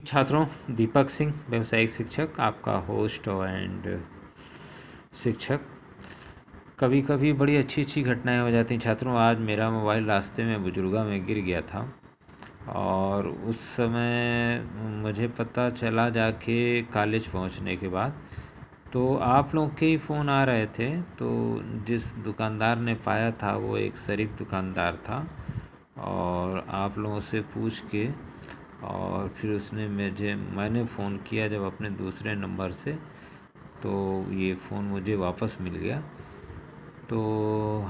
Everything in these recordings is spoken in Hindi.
छात्रों, दीपक सिंह, व्यावसायिक शिक्षक, आपका होस्ट एंड शिक्षक। कभी कभी बड़ी अच्छी अच्छी घटनाएं हो जाती हैं छात्रों। आज मेरा मोबाइल रास्ते में बुजुर्गा में गिर गया था और उस समय मुझे पता चला जाके कॉलेज पहुंचने के बाद, तो आप लोग के ही फ़ोन आ रहे थे। तो जिस दुकानदार ने पाया था वो एक शरीफ दुकानदार था और आप लोगों से पूछ के और फिर मैंने फ़ोन किया जब अपने दूसरे नंबर से, तो ये फ़ोन मुझे वापस मिल गया। तो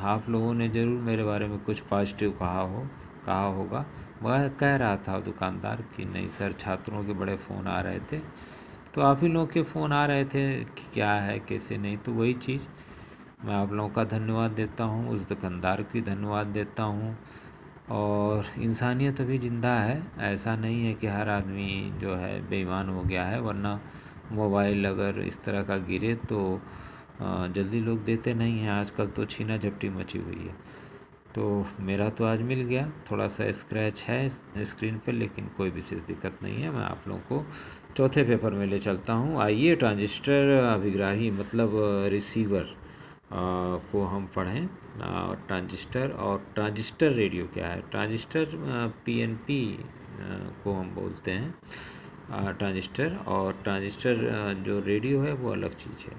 आप लोगों ने ज़रूर मेरे बारे में कुछ पॉजिटिव कहा होगा। वह कह रहा था दुकानदार कि नहीं सर, छात्रों के बड़े फ़ोन आ रहे थे, तो आप ही लोगों के फ़ोन आ रहे थे कि क्या है कैसे नहीं। तो वही चीज़ मैं आप लोगों का धन्यवाद देता हूँ, उस दुकानदार की धन्यवाद देता हूँ। और इंसानियत अभी ज़िंदा है, ऐसा नहीं है कि हर आदमी जो है बेईमान हो गया है, वरना मोबाइल अगर इस तरह का गिरे तो जल्दी लोग देते नहीं हैं। आजकल तो छीना झपटी मची हुई है। तो मेरा तो आज मिल गया, थोड़ा सा स्क्रैच है स्क्रीन पर, लेकिन कोई विशेष दिक्कत नहीं है। मैं आप लोगों को चौथे पेपर में ले चलता हूँ। आइए ट्रांजिस्टर अभिग्राही मतलब रिसीवर को हम पढ़ें। ट्रांजिस्टर और ट्रांजिस्टर रेडियो क्या है। ट्रांजिस्टर पीएनपी को हम बोलते हैं ट्रांजिस्टर, और ट्रांजिस्टर जो रेडियो है वो अलग चीज़ है।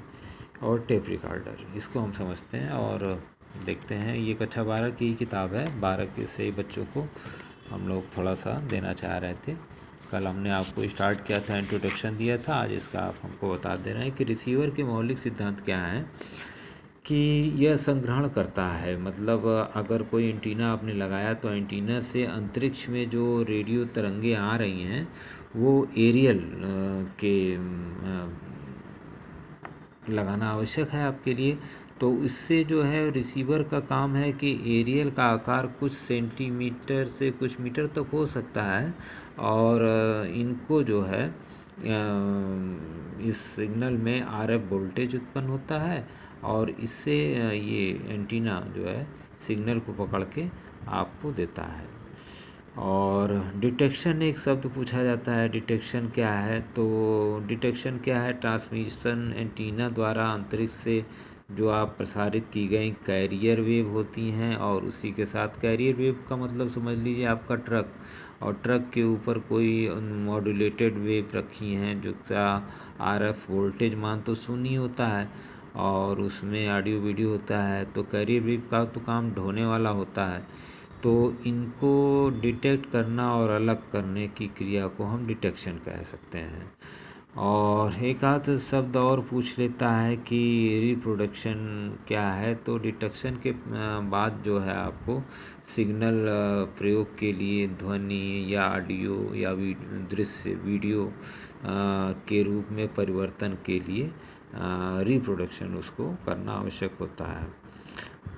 और टेप रिकॉर्डर, इसको हम समझते हैं और देखते हैं। ये कक्षा 12 की किताब है। 12 के से ही बच्चों को हम लोग थोड़ा सा देना चाह रहे थे। कल हमने आपको स्टार्ट किया था, इंट्रोडक्शन दिया था। आज इसका आप हमको बता दे रहे हैं कि रिसीवर के मौलिक सिद्धांत क्या हैं। कि यह संग्रहण करता है, मतलब अगर कोई एंटीना आपने लगाया तो एंटीना से अंतरिक्ष में जो रेडियो तरंगे आ रही हैं वो एरियल के लगाना आवश्यक है आपके लिए। तो इससे जो है रिसीवर का काम है कि एरियल का आकार कुछ सेंटीमीटर से कुछ मीटर तक हो सकता है, और इनको जो है इस सिग्नल में आरएफ वोल्टेज उत्पन्न होता है, और इससे ये एंटीना जो है सिग्नल को पकड़ के आपको देता है। और डिटेक्शन एक शब्द पूछा जाता है, डिटेक्शन क्या है। तो डिटेक्शन क्या है, ट्रांसमिशन एंटीना द्वारा अंतरिक्ष से जो आप प्रसारित की गई कैरियर वेव होती हैं, और उसी के साथ कैरियर वेव का मतलब समझ लीजिए आपका ट्रक, और ट्रक के ऊपर कोई मॉड्यूलेटेड वेव रखी हैं जो आरएफ वोल्टेज मान तो शून्य होता है, और उसमें ऑडियो वीडियो होता है। तो कैरियर वेव का तो काम ढोने वाला होता है। तो इनको डिटेक्ट करना और अलग करने की क्रिया को हम डिटेक्शन कह सकते हैं। और एक आध शब्द और पूछ लेता है कि रिप्रोडक्शन क्या है। तो डिटेक्शन के बाद जो है आपको सिग्नल प्रयोग के लिए ध्वनि या ऑडियो या दृश्य वीडियो के रूप में परिवर्तन के लिए रिप्रोडक्शन उसको करना आवश्यक होता है।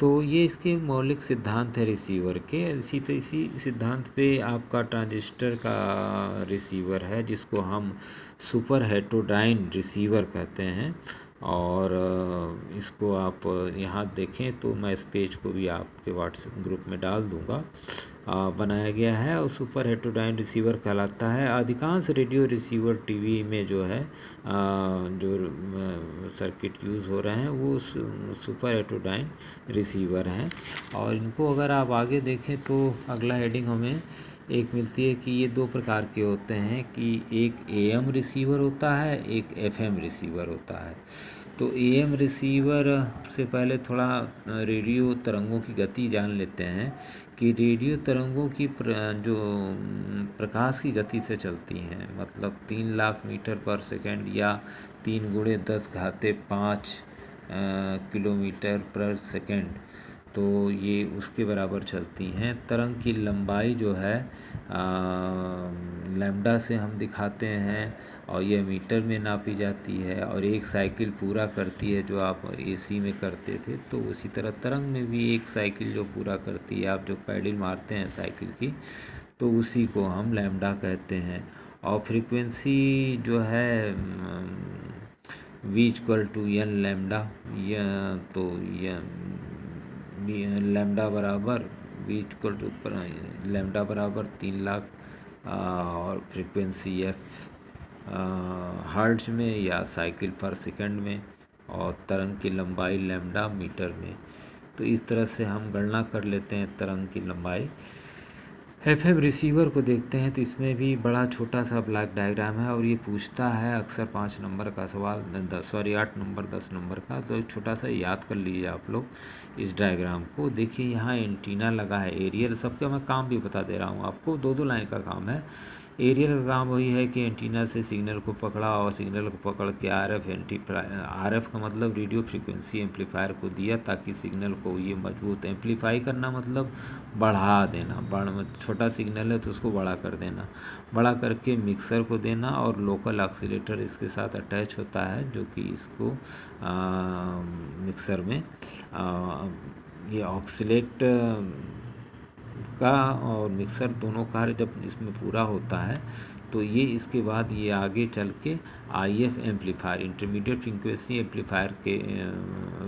तो ये इसके मौलिक सिद्धांत है रिसीवर के। इसी सिद्धांत पे आपका ट्रांजिस्टर का रिसीवर है, जिसको हम सुपर हेटेरोडाइन रिसीवर कहते हैं। और इसको आप यहाँ देखें तो मैं इस पेज को भी आपके व्हाट्सएप ग्रुप में डाल दूँगा। बनाया गया है और सुपर हेटेरोडाइन रिसीवर कहलाता है। अधिकांश रेडियो रिसीवर टीवी में जो है जो सर्किट यूज़ हो रहे हैं वो सुपर हेटेरोडाइन रिसीवर हैं। और इनको अगर आप आगे देखें तो अगला हेडिंग हमें एक मिलती है कि ये दो प्रकार के होते हैं, कि एक एएम रिसीवर होता है, एक एफएम रिसीवर होता है। तो एएम रिसीवर से पहले थोड़ा रेडियो तरंगों की गति जान लेते हैं, कि रेडियो तरंगों की जो प्रकाश की गति से चलती हैं, मतलब 3 लाख मीटर पर सेकंड या 3 गुणे 10 घाते 5 किलोमीटर पर सेकंड, तो ये उसके बराबर चलती हैं। तरंग की लंबाई जो है लैम्डा से हम दिखाते हैं, और यह मीटर में नापी जाती है, और एक साइकिल पूरा करती है जो आप एसी में करते थे। तो उसी तरह तरंग में भी एक साइकिल जो पूरा करती है, आप जो पैडल मारते हैं साइकिल की, तो उसी को हम लैम्डा कहते हैं। और फ्रीक्वेंसी जो है v equal to n lambda, तो लैम्डा बराबर v इक्वल टू लैम्डा बराबर 3 लाख और फ्रीक्वेंसी एफ हर्ट्ज में या साइकिल पर सेकंड में, और तरंग की लंबाई लैम्डा मीटर में। तो इस तरह से हम गणना कर लेते हैं तरंग की लंबाई। एफएम रिसीवर को देखते हैं तो इसमें भी बड़ा छोटा सा ब्लॉक डायग्राम है, और ये पूछता है अक्सर 5 नंबर का सवाल, 8 नंबर 10 नंबर का। तो एक छोटा सा याद कर लीजिए आप लोग इस डायग्राम को। देखिए यहाँ एंटीना लगा है, एरियल, सबका मैं काम भी बता दे रहा हूँ आपको, 2 लाइन का काम है। एरियल का काम वही है कि एंटीना से सिग्नल को पकड़ा और सिग्नल को पकड़ के आरएफ का मतलब रेडियो फ्रीक्वेंसी एम्पलीफायर को दिया, ताकि सिग्नल को ये मजबूत एम्पलीफाई करना, मतलब बढ़ा देना। छोटा सिग्नल है तो उसको बड़ा कर देना, बड़ा करके मिक्सर को देना, और लोकल ऑक्सीलेटर इसके साथ अटैच होता है, जो कि इसको मिक्सर में ये ऑक्सीलेट का और मिक्सर दोनों कार्य जब इसमें पूरा होता है, तो ये इसके बाद ये आगे चल के if amplifier, intermediate frequency amplifier के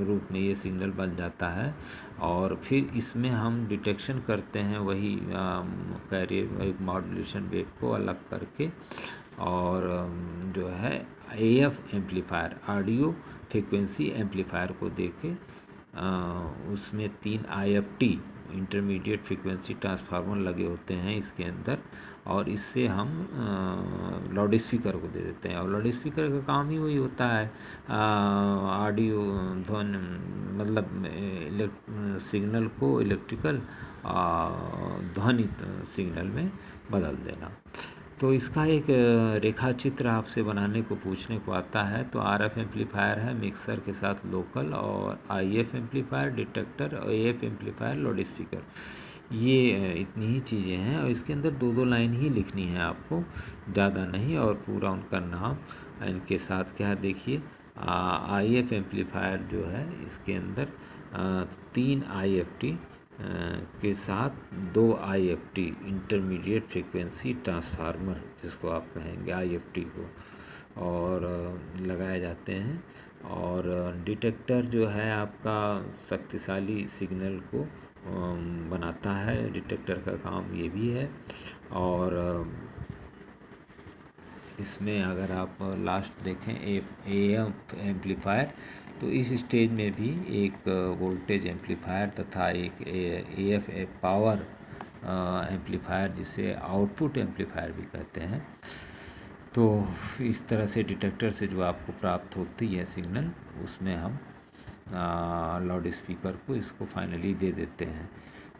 रूप में ये सिग्नल बन जाता है। और फिर इसमें हम डिटेक्शन करते हैं वही कैरियर, वही मॉड्यूलेशन वेव को अलग करके, और जो है AF amplifier, audio frequency amplifier को देके उसमें 3 आईएफटी इंटरमीडिएट फ्रीक्वेंसी ट्रांसफार्मर लगे होते हैं इसके अंदर, और इससे हम लाउड स्पीकर को दे देते हैं। और लाउड स्पीकर का काम ही वही होता है, ऑडियो ध्वनि, मतलब सिग्नल को इलेक्ट्रिकल ध्वनि सिग्नल में बदल देना। तो इसका एक रेखा चित्र आपसे बनाने को पूछने को आता है। तो आरएफ एम्पलीफायर है मिक्सर के साथ लोकल, और आईएफ एम्पलीफायर डिटेक्टर, और एएफ एम्पलीफायर लाउड स्पीकर। ये इतनी ही चीज़ें हैं, और इसके अंदर 2 लाइन ही लिखनी है आपको, ज़्यादा नहीं, और पूरा उनका नाम इनके साथ क्या है देखिए। आईएफ एम्पलीफायर जो है इसके अंदर 3 आईएफटी के साथ 2 आईएफटी इंटरमीडिएट फ्रीक्वेंसी ट्रांसफार्मर, जिसको आप कहेंगे आईएफटी को, और लगाए जाते हैं। और डिटेक्टर जो है आपका शक्तिशाली सिग्नल को बनाता है, डिटेक्टर का काम ये भी है। और इसमें अगर आप लास्ट देखें एएफ एम्पलीफायर, तो इस स्टेज में भी एक वोल्टेज एम्पलीफायर तथा एक एएफ पावर एम्पलीफायर, जिसे आउटपुट एम्पलीफायर भी कहते हैं। तो इस तरह से डिटेक्टर से जो आपको प्राप्त होती है सिग्नल, उसमें हम लाउड स्पीकर को इसको फाइनली दे देते हैं।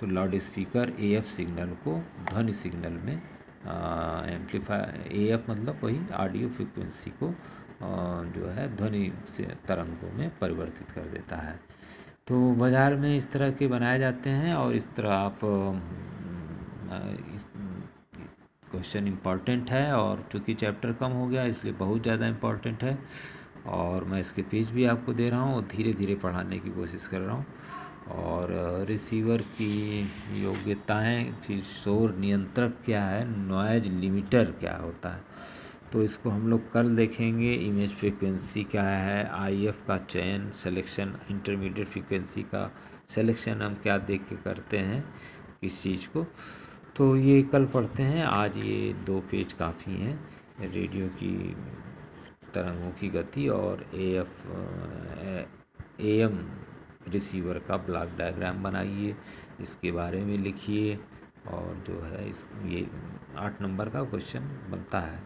तो लाउड स्पीकर एएफ सिग्नल को ध्वनि सिग्नल में एम्पलीफायर, एएफ मतलब वही ऑडियो फ्रीक्वेंसी को जो है ध्वनि से तरंगों में परिवर्तित कर देता है। तो बाज़ार में इस तरह के बनाए जाते हैं, और इस तरह आप इस क्वेश्चन इम्पॉर्टेंट है, और चूँकि चैप्टर कम हो गया इसलिए बहुत ज़्यादा इम्पॉर्टेंट है, और मैं इसके पेज भी आपको दे रहा हूँ, और धीरे धीरे पढ़ाने की कोशिश कर रहा हूँ। और रिसीवर की योग्यताएं, फिर शोर नियंत्रक क्या है, नॉइज लिमिटर क्या होता है, तो इसको हम लोग कल देखेंगे। इमेज फ्रीक्वेंसी क्या है, आईएफ का चयन, सिलेक्शन, इंटरमीडिएट फ्रीक्वेंसी का सिलेक्शन हम क्या देख के करते हैं किस चीज़ को, तो ये कल पढ़ते हैं। आज ये 2 पेज काफ़ी हैं, रेडियो की तरंगों की गति और एएम रिसीवर का ब्लॉक डायग्राम बनाइए, इसके बारे में लिखिए, और जो है ये 8 नंबर का क्वेश्चन बनता है।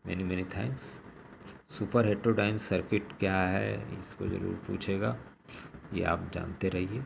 Many thanks. Super heterodyne circuit क्या है, इसको ज़रूर पूछेगा, ये आप जानते रहिए।